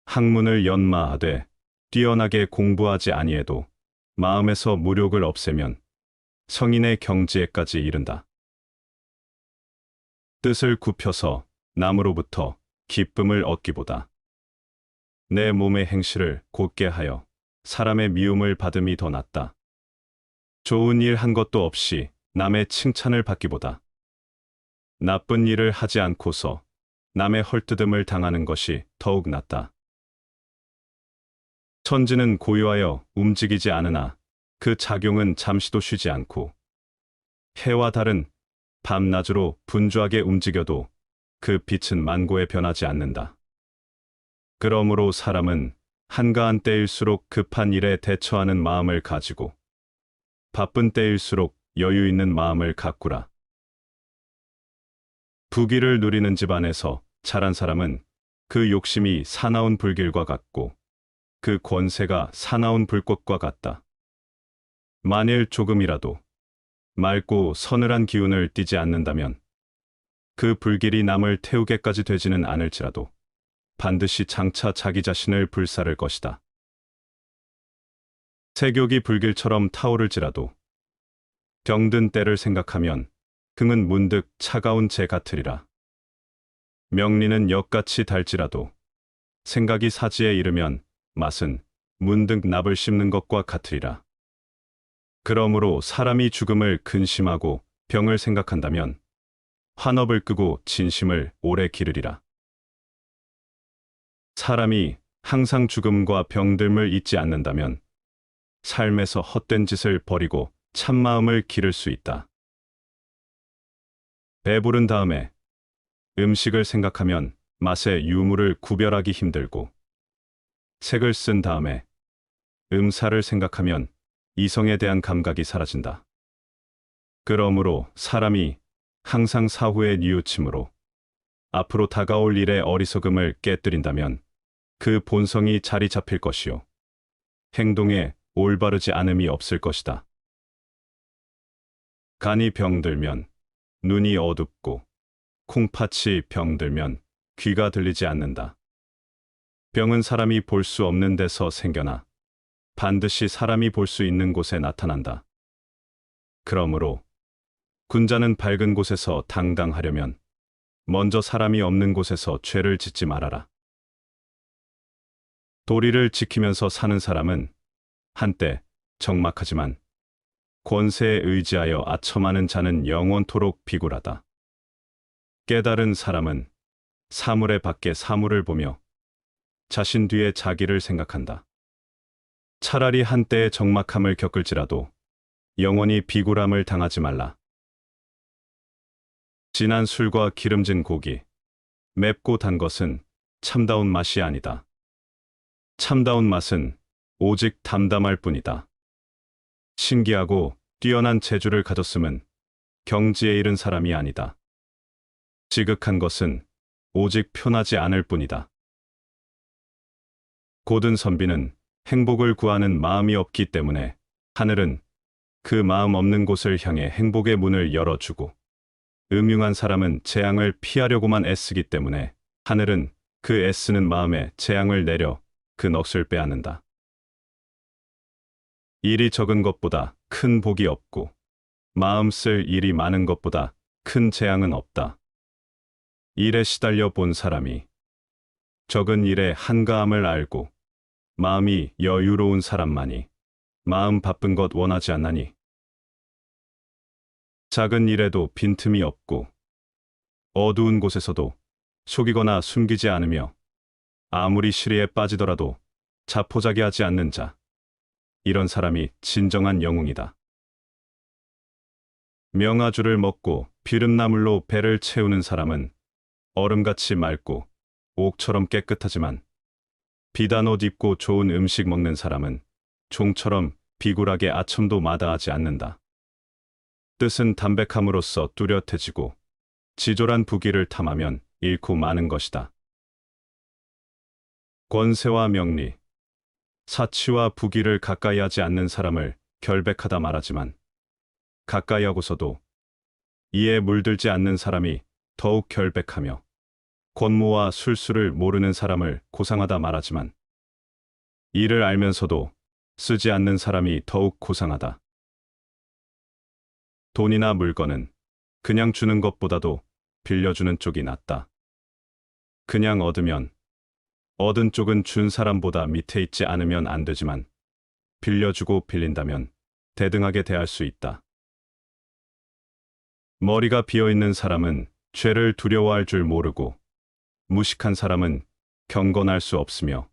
학문을 연마하되 뛰어나게 공부하지 아니해도 마음에서 무력을 없애면 성인의 경지에까지 이른다. 뜻을 굽혀서 남으로부터 기쁨을 얻기보다 내 몸의 행실을 곧게 하여 사람의 미움을 받음이 더 낫다. 좋은 일 한 것도 없이 남의 칭찬을 받기보다 나쁜 일을 하지 않고서 남의 헐뜯음을 당하는 것이 더욱 낫다. 천지는 고요하여 움직이지 않으나 그 작용은 잠시도 쉬지 않고 해와 달은 밤낮으로 분주하게 움직여도 그 빛은 만고에 변하지 않는다. 그러므로 사람은 한가한 때일수록 급한 일에 대처하는 마음을 가지고 바쁜 때일수록 여유 있는 마음을 가꾸라. 부귀를 누리는 집안에서 자란 사람은 그 욕심이 사나운 불길과 같고 그 권세가 사나운 불꽃과 같다. 만일 조금이라도 맑고 서늘한 기운을 띠지 않는다면 그 불길이 남을 태우게까지 되지는 않을지라도 반드시 장차 자기 자신을 불사를 것이다. 세욕이 불길처럼 타오를지라도 병든 때를 생각하면 흥은 문득 차가운 재 같으리라. 명리는 역같이 달지라도 생각이 사지에 이르면 맛은 문득 납을 씹는 것과 같으리라. 그러므로 사람이 죽음을 근심하고 병을 생각한다면 환업을 끄고 진심을 오래 기르리라. 사람이 항상 죽음과 병듦을 잊지 않는다면 삶에서 헛된 짓을 버리고 참마음을 기를 수 있다. 배부른 다음에 음식을 생각하면 맛의 유무를 구별하기 힘들고 색을 쓴 다음에 음사를 생각하면 이성에 대한 감각이 사라진다. 그러므로 사람이 항상 사후에 뉘우침으로 앞으로 다가올 일의 어리석음을 깨뜨린다면 그 본성이 자리 잡힐 것이요 행동에 올바르지 않음이 없을 것이다. 간이 병들면 눈이 어둡고 콩팥이 병들면 귀가 들리지 않는다. 병은 사람이 볼 수 없는 데서 생겨나 반드시 사람이 볼 수 있는 곳에 나타난다. 그러므로 군자는 밝은 곳에서 당당하려면 먼저 사람이 없는 곳에서 죄를 짓지 말아라. 도리를 지키면서 사는 사람은 한때 적막하지만 권세에 의지하여 아첨하는 자는 영원토록 비굴하다. 깨달은 사람은 사물의 밖에 사물을 보며 자신 뒤에 자기를 생각한다. 차라리 한때의 적막함을 겪을지라도 영원히 비굴함을 당하지 말라. 진한 술과 기름진 고기, 맵고 단 것은 참다운 맛이 아니다. 참다운 맛은 오직 담담할 뿐이다. 신기하고 뛰어난 재주를 가졌음은 경지에 이른 사람이 아니다. 지극한 것은 오직 편하지 않을 뿐이다. 고든 선비는 행복을 구하는 마음이 없기 때문에 하늘은 그 마음 없는 곳을 향해 행복의 문을 열어주고 음흉한 사람은 재앙을 피하려고만 애쓰기 때문에 하늘은 그 애쓰는 마음에 재앙을 내려 그 넋을 빼앗는다. 일이 적은 것보다 큰 복이 없고 마음 쓸 일이 많은 것보다 큰 재앙은 없다. 일에 시달려 본 사람이 적은 일에 한가함을 알고 마음이 여유로운 사람만이 마음 바쁜 것 원하지 않나니. 작은 일에도 빈틈이 없고 어두운 곳에서도 속이거나 숨기지 않으며 아무리 시리에 빠지더라도 자포자기하지 않는 자, 이런 사람이 진정한 영웅이다. 명아주를 먹고 비름나물로 배를 채우는 사람은 얼음같이 맑고 옥처럼 깨끗하지만 비단 옷 입고 좋은 음식 먹는 사람은 종처럼 비굴하게 아첨도 마다하지 않는다. 뜻은 담백함으로써 뚜렷해지고 지졸한 부귀를 탐하면 잃고 마는 것이다. 권세와 명리, 사치와 부귀를 가까이 하지 않는 사람을 결백하다 말하지만 가까이 하고서도 이에 물들지 않는 사람이 더욱 결백하며 권모와 술수를 모르는 사람을 고상하다 말하지만 이를 알면서도 쓰지 않는 사람이 더욱 고상하다. 돈이나 물건은 그냥 주는 것보다도 빌려주는 쪽이 낫다. 그냥 얻으면 얻은 쪽은 준 사람보다 밑에 있지 않으면 안 되지만 빌려주고 빌린다면 대등하게 대할 수 있다. 머리가 비어있는 사람은 죄를 두려워할 줄 모르고 무식한 사람은 경건할 수 없으며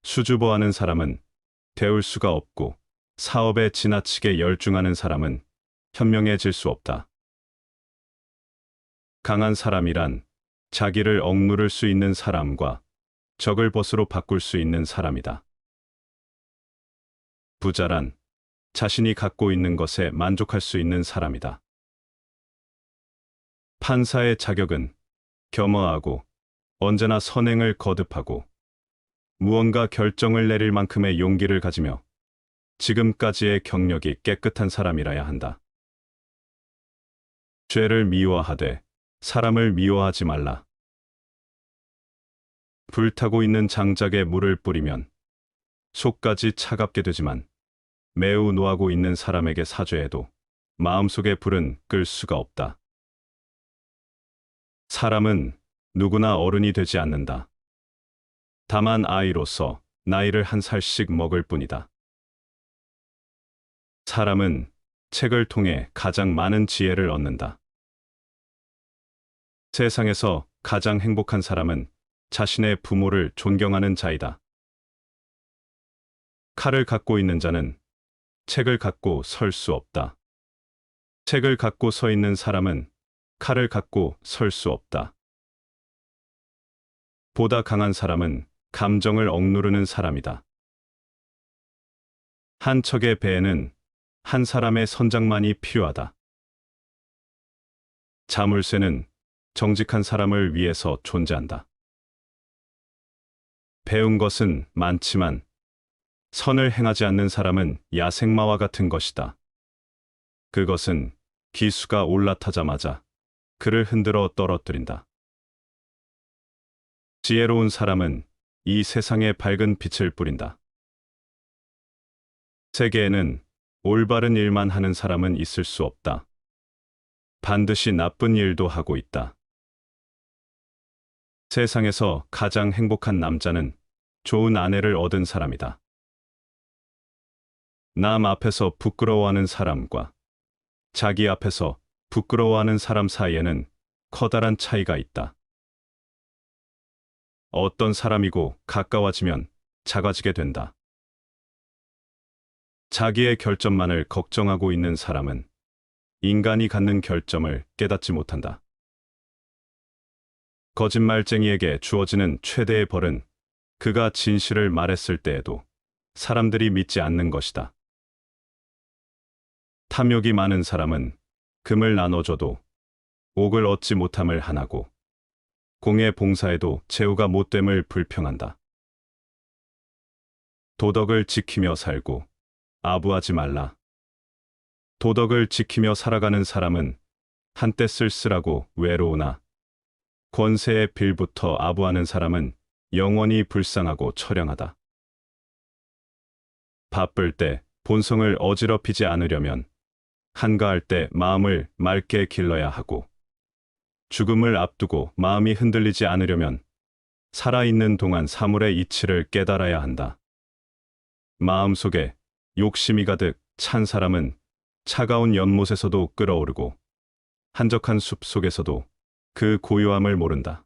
수줍어하는 사람은 배울 수가 없고 사업에 지나치게 열중하는 사람은 현명해질 수 없다. 강한 사람이란 자기를 억누를 수 있는 사람과 적을 벗으로 바꿀 수 있는 사람이다. 부자란 자신이 갖고 있는 것에 만족할 수 있는 사람이다. 판사의 자격은 겸허하고 언제나 선행을 거듭하고 무언가 결정을 내릴 만큼의 용기를 가지며 지금까지의 경력이 깨끗한 사람이라야 한다. 죄를 미워하되 사람을 미워하지 말라. 불타고 있는 장작에 물을 뿌리면 속까지 차갑게 되지만 매우 노하고 있는 사람에게 사죄해도 마음속의 불은 끌 수가 없다. 사람은 누구나 어른이 되지 않는다. 다만 아이로서 나이를 한 살씩 먹을 뿐이다. 사람은 책을 통해 가장 많은 지혜를 얻는다. 세상에서 가장 행복한 사람은 자신의 부모를 존경하는 자이다. 칼을 갖고 있는 자는 책을 갖고 설 수 없다. 책을 갖고 서 있는 사람은 칼을 갖고 설 수 없다. 보다 강한 사람은 감정을 억누르는 사람이다. 한 척의 배에는 한 사람의 선장만이 필요하다. 자물쇠는 정직한 사람을 위해서 존재한다. 배운 것은 많지만 선을 행하지 않는 사람은 야생마와 같은 것이다. 그것은 기수가 올라타자마자 그를 흔들어 떨어뜨린다. 지혜로운 사람은 이 세상에 밝은 빛을 뿌린다. 세계에는 올바른 일만 하는 사람은 있을 수 없다. 반드시 나쁜 일도 하고 있다. 세상에서 가장 행복한 남자는 좋은 아내를 얻은 사람이다. 남 앞에서 부끄러워하는 사람과 자기 앞에서 부끄러워하는 사람 사이에는 커다란 차이가 있다. 어떤 사람이고 가까워지면 작아지게 된다. 자기의 결점만을 걱정하고 있는 사람은 인간이 갖는 결점을 깨닫지 못한다. 거짓말쟁이에게 주어지는 최대의 벌은 그가 진실을 말했을 때에도 사람들이 믿지 않는 것이다. 탐욕이 많은 사람은 금을 나눠줘도 옥을 얻지 못함을 한하고 공의 봉사에도 제후가 못됨을 불평한다. 도덕을 지키며 살고 아부하지 말라. 도덕을 지키며 살아가는 사람은 한때 쓸쓸하고 외로우나 권세의 빌부터 아부하는 사람은 영원히 불쌍하고 처량하다. 바쁠 때 본성을 어지럽히지 않으려면 한가할 때 마음을 맑게 길러야 하고 죽음을 앞두고 마음이 흔들리지 않으려면 살아있는 동안 사물의 이치를 깨달아야 한다. 마음속에 욕심이 가득 찬 사람은 차가운 연못에서도 끓어오르고 한적한 숲 속에서도 그 고요함을 모른다.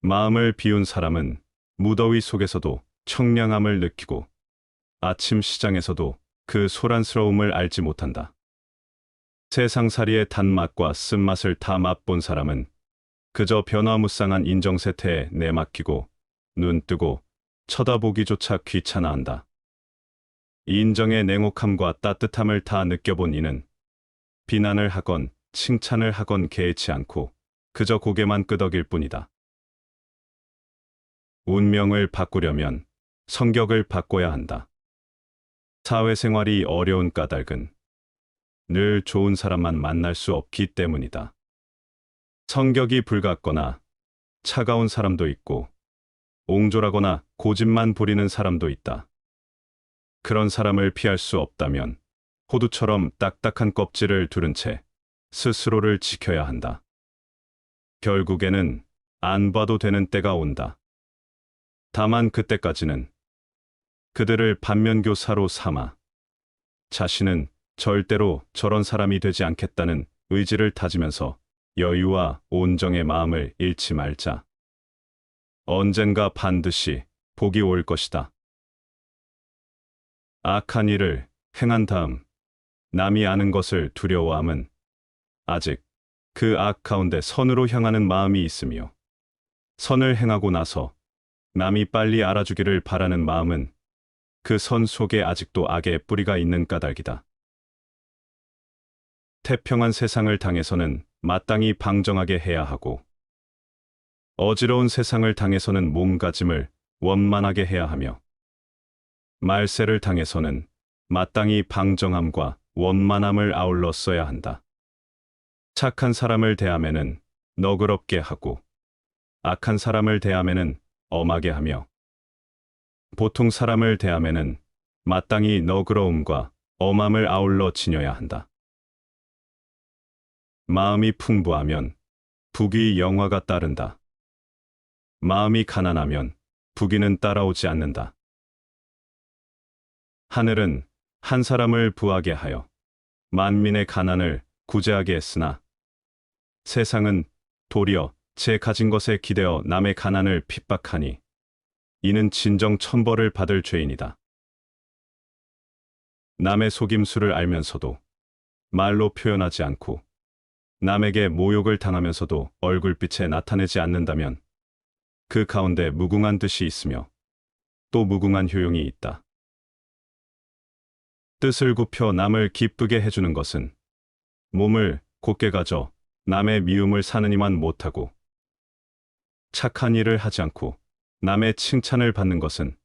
마음을 비운 사람은 무더위 속에서도 청량함을 느끼고 아침 시장에서도 그 소란스러움을 알지 못한다. 세상살이의 단맛과 쓴맛을 다 맛본 사람은 그저 변화무쌍한 인정세태에 내맡기고 눈 뜨고 쳐다보기조차 귀찮아한다. 인정의 냉혹함과 따뜻함을 다 느껴본 이는 비난을 하건 칭찬을 하건 개의치 않고 그저 고개만 끄덕일 뿐이다. 운명을 바꾸려면 성격을 바꿔야 한다. 사회생활이 어려운 까닭은 늘 좋은 사람만 만날 수 없기 때문이다. 성격이 불같거나 차가운 사람도 있고 옹졸하거나 고집만 부리는 사람도 있다. 그런 사람을 피할 수 없다면 호두처럼 딱딱한 껍질을 두른 채 스스로를 지켜야 한다. 결국에는 안 봐도 되는 때가 온다. 다만 그때까지는 그들을 반면교사로 삼아 자신은 절대로 저런 사람이 되지 않겠다는 의지를 다지면서 여유와 온정의 마음을 잃지 말자. 언젠가 반드시 복이 올 것이다. 악한 일을 행한 다음 남이 아는 것을 두려워함은 아직 그 악 가운데 선으로 향하는 마음이 있으며, 선을 행하고 나서 남이 빨리 알아주기를 바라는 마음은 그 선 속에 아직도 악의 뿌리가 있는 까닭이다. 태평한 세상을 당해서는 마땅히 방정하게 해야 하고, 어지러운 세상을 당해서는 몸가짐을 원만하게 해야 하며, 말세를 당해서는 마땅히 방정함과 원만함을 아울러 써야 한다. 착한 사람을 대하면은 너그럽게 하고, 악한 사람을 대하면은 엄하게 하며, 보통 사람을 대하면은 마땅히 너그러움과 엄함을 아울러 지녀야 한다. 마음이 풍부하면 부귀 영화가 따른다. 마음이 가난하면 부귀는 따라오지 않는다. 하늘은 한 사람을 부하게 하여 만민의 가난을 구제하게 했으나, 세상은 도리어 제 가진 것에 기대어 남의 가난을 핍박하니 이는 진정 천벌을 받을 죄인이다. 남의 속임수를 알면서도 말로 표현하지 않고, 남에게 모욕을 당하면서도 얼굴빛에 나타내지 않는다면 그 가운데 무궁한 뜻이 있으며 또 무궁한 효용이 있다. 뜻을 굽혀 남을 기쁘게 해주는 것은 몸을 곧게 가져 남의 미움을 사느니만 못하고, 착한 일을 하지 않고 남의 칭찬을 받는 것은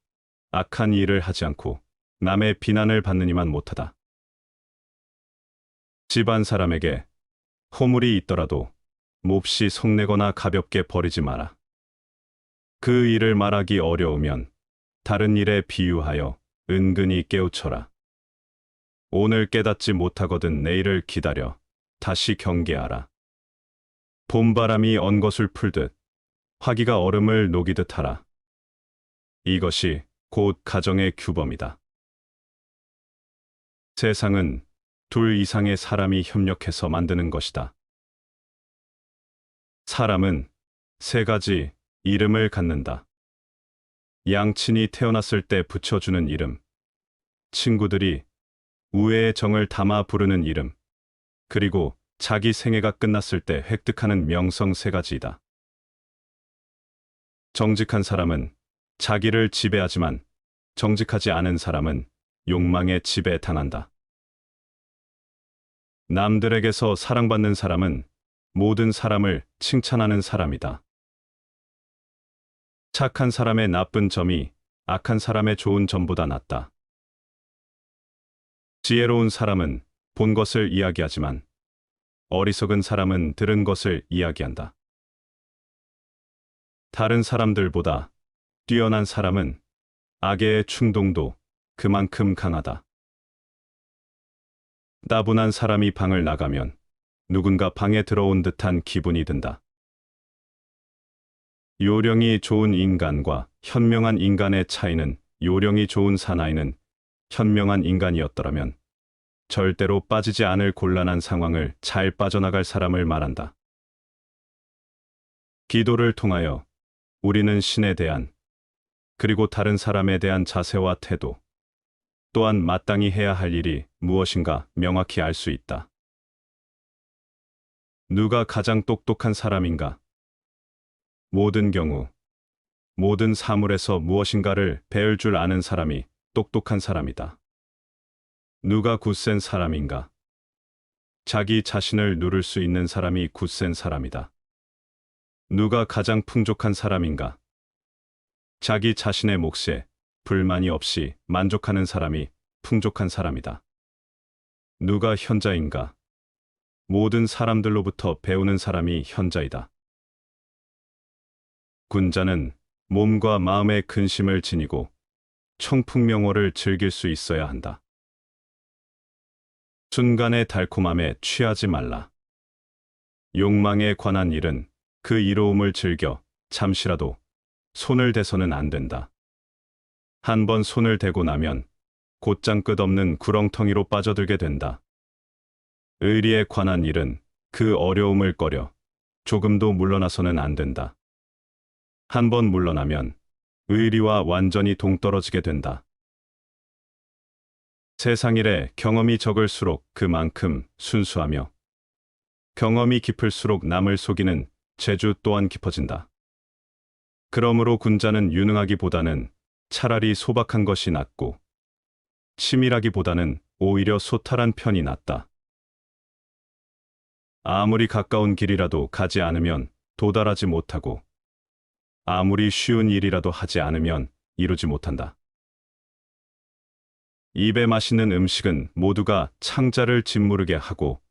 악한 일을 하지 않고 남의 비난을 받느니만 못하다. 집안 사람에게 허물이 있더라도 몹시 속내거나 가볍게 버리지 마라. 그 일을 말하기 어려우면 다른 일에 비유하여 은근히 깨우쳐라. 오늘 깨닫지 못하거든 내일을 기다려 다시 경계하라. 봄바람이 언 것을 풀듯 화기가 얼음을 녹이듯 하라. 이것이 곧 가정의 규범이다. 세상은 둘 이상의 사람이 협력해서 만드는 것이다. 사람은 세 가지 이름을 갖는다. 양친이 태어났을 때 붙여주는 이름, 친구들이 우애의 정을 담아 부르는 이름, 그리고 자기 생애가 끝났을 때 획득하는 명성 세 가지이다. 정직한 사람은 자기를 지배하지만 정직하지 않은 사람은 욕망에 지배당한다. 남들에게서 사랑받는 사람은 모든 사람을 칭찬하는 사람이다. 착한 사람의 나쁜 점이 악한 사람의 좋은 점보다 낫다. 지혜로운 사람은 본 것을 이야기하지만 어리석은 사람은 들은 것을 이야기한다. 다른 사람들보다 뛰어난 사람은 악의 충동도 그만큼 강하다. 따분한 사람이 방을 나가면 누군가 방에 들어온 듯한 기분이 든다. 요령이 좋은 인간과 현명한 인간의 차이는, 요령이 좋은 사나이는 현명한 인간이었더라면 절대로 빠지지 않을 곤란한 상황을 잘 빠져나갈 사람을 말한다. 기도를 통하여 우리는 신에 대한, 그리고 다른 사람에 대한 자세와 태도, 또한 마땅히 해야 할 일이 무엇인가 명확히 알 수 있다. 누가 가장 똑똑한 사람인가? 모든 경우, 모든 사물에서 무엇인가를 배울 줄 아는 사람이 똑똑한 사람이다. 누가 굳센 사람인가? 자기 자신을 누를 수 있는 사람이 굳센 사람이다. 누가 가장 풍족한 사람인가? 자기 자신의 몫에 불만이 없이 만족하는 사람이 풍족한 사람이다. 누가 현자인가? 모든 사람들로부터 배우는 사람이 현자이다. 군자는 몸과 마음의 근심을 지니고 청풍명호를 즐길 수 있어야 한다. 순간의 달콤함에 취하지 말라. 욕망에 관한 일은 그 이로움을 즐겨 잠시라도 손을 대서는 안 된다. 한 번 손을 대고 나면 곧장 끝없는 구렁텅이로 빠져들게 된다. 의리에 관한 일은 그 어려움을 꺼려 조금도 물러나서는 안 된다. 한 번 물러나면 의리와 완전히 동떨어지게 된다. 세상 일에 경험이 적을수록 그만큼 순수하며 경험이 깊을수록 남을 속이는 재주 또한 깊어진다. 그러므로 군자는 유능하기보다는 차라리 소박한 것이 낫고 치밀하기보다는 오히려 소탈한 편이 낫다. 아무리 가까운 길이라도 가지 않으면 도달하지 못하고 아무리 쉬운 일이라도 하지 않으면 이루지 못한다. 입에 맛있는 음식은 모두가 창자를 짓무르게 하고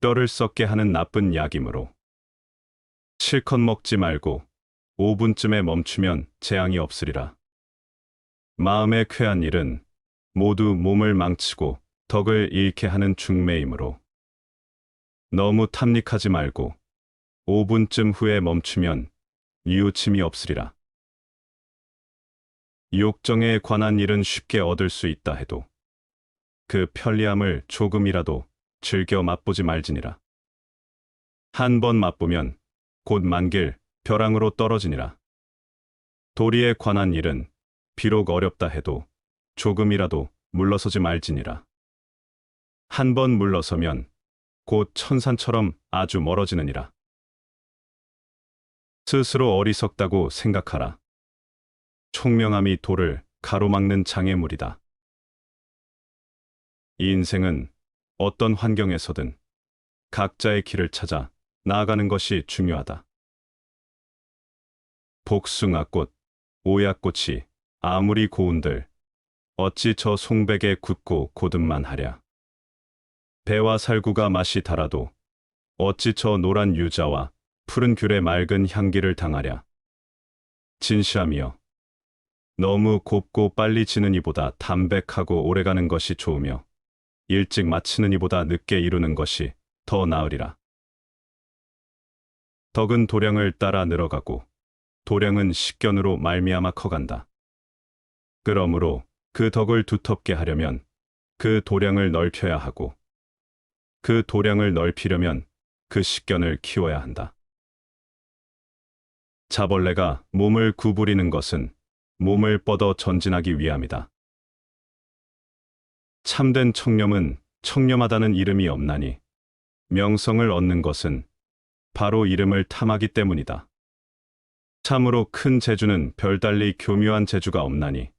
뼈를 썩게 하는 나쁜 약이므로 실컷 먹지 말고 5분쯤에 멈추면 재앙이 없으리라. 마음에 쾌한 일은 모두 몸을 망치고 덕을 잃게 하는 중매이므로 너무 탐닉하지 말고 5분쯤 후에 멈추면 뉘우침이 없으리라. 욕정에 관한 일은 쉽게 얻을 수 있다 해도 그 편리함을 조금이라도 즐겨 맛보지 말지니라. 한 번 맛보면 곧 만길 벼랑으로 떨어지니라. 도리에 관한 일은 비록 어렵다 해도 조금이라도 물러서지 말지니라. 한 번 물러서면 곧 천산처럼 아주 멀어지느니라. 스스로 어리석다고 생각하라. 총명함이 도를 가로막는 장애물이다. 이 인생은 어떤 환경에서든 각자의 길을 찾아 나아가는 것이 중요하다. 복숭아꽃, 오약꽃이 아무리 고운들 어찌 저 송백에 굳고 고듬만 하랴. 배와 살구가 맛이 달아도 어찌 저 노란 유자와 푸른 귤의 맑은 향기를 당하랴. 진시하며 너무 곱고 빨리 지는 이보다 담백하고 오래가는 것이 좋으며 일찍 마치는 이보다 늦게 이루는 것이 더 나으리라. 덕은 도량을 따라 늘어가고 도량은 식견으로 말미암아 커간다. 그러므로 그 덕을 두텁게 하려면 그 도량을 넓혀야 하고 그 도량을 넓히려면 그 식견을 키워야 한다. 자벌레가 몸을 구부리는 것은 몸을 뻗어 전진하기 위함이다. 참된 청렴은 청렴하다는 이름이 없나니 명성을 얻는 것은 바로 이름을 탐하기 때문이다. 참으로 큰 재주는 별달리 교묘한 재주가 없나니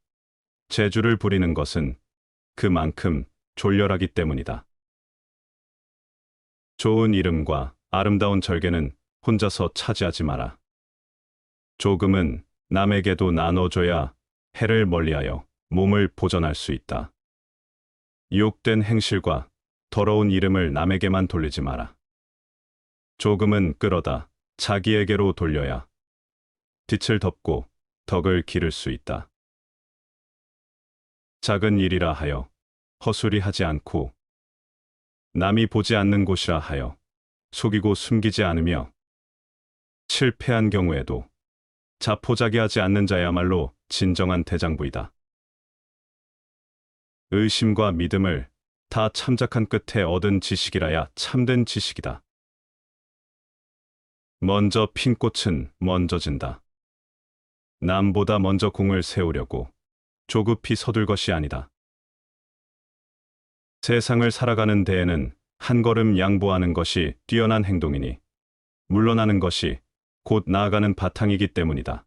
재주를 부리는 것은 그만큼 졸렬하기 때문이다. 좋은 이름과 아름다운 절개는 혼자서 차지하지 마라. 조금은 남에게도 나눠줘야 해를 멀리하여 몸을 보전할 수 있다. 유혹된 행실과 더러운 이름을 남에게만 돌리지 마라. 조금은 끌어다 자기에게로 돌려야 빛을 덮고 덕을 기를 수 있다. 작은 일이라 하여 허술히 하지 않고 남이 보지 않는 곳이라 하여 속이고 숨기지 않으며 실패한 경우에도 자포자기하지 않는 자야말로 진정한 대장부이다. 의심과 믿음을 다 참작한 끝에 얻은 지식이라야 참된 지식이다. 먼저 핀 꽃은 먼저 진다. 남보다 먼저 공을 세우려고 조급히 서둘 것이 아니다. 세상을 살아가는 데에는 한 걸음 양보하는 것이 뛰어난 행동이니 물러나는 것이 곧 나아가는 바탕이기 때문이다.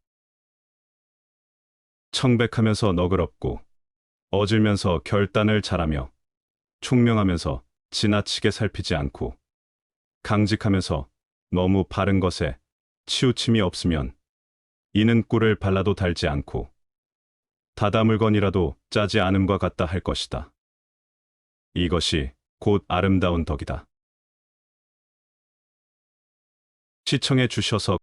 청백하면서 너그럽고 어질면서 결단을 잘하며 총명하면서 지나치게 살피지 않고 강직하면서 너무 바른 것에 치우침이 없으면 이는 꿀을 발라도 달지 않고 다다 물건이라도 짜지 않음과 같다 할 것이다. 이것이 곧 아름다운 덕이다. 시청해 주셔서